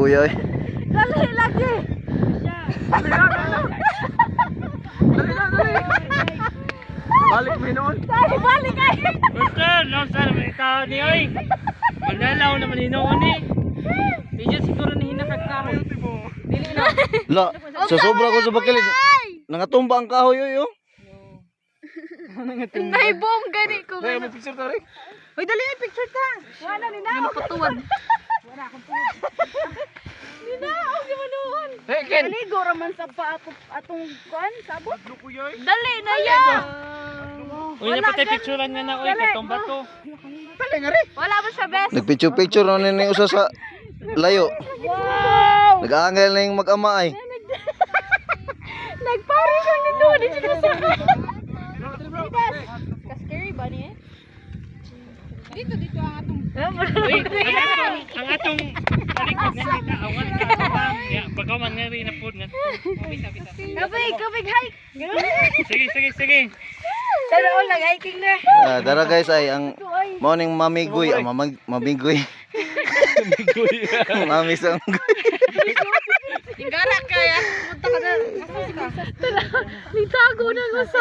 kuya eh. Dali lagi. Balik mo noon. Dali balik ay. Basta, no, sir, may tao ni oy. Magdalaw naman hinoon eh. Medyo siguro ni hinakagkaroon. Dili na. La, sa sobra ko sa bakil. Nangatumba ang kahoy oy oh. Nay boom gani ko. Hey, may picture ka rin. Hoy dali ay picture ta. Wala ni na. Patuwad. Wala akong tuwad. Ni na, og di manuhon. Hey, Ken. Dali go raman sa pa ako atong kuan sabot. Luko yoy. Dali na ya. Uy, napatay picturean nga na oy, katong bato. Tali nga rin. Wala mo siya best. Nagpicture-picture na ni usa sa layo. Wow. Nag-aangel na yung mag-ama ay. Nagpari siya nito. Di siya kasi. Ka-scary ba niya? Dito ang atong. Uy, ang atong talikod nga kita awan ka bang. Ya, bagaw man nga rin na food nga. Kabig hike. Sige. Pero all nag-hiking na. Tara guys ay ang morning mamigoy, mamigoy. Mami sang. Ingara kaya. Punta ka na. Nitago na gusto.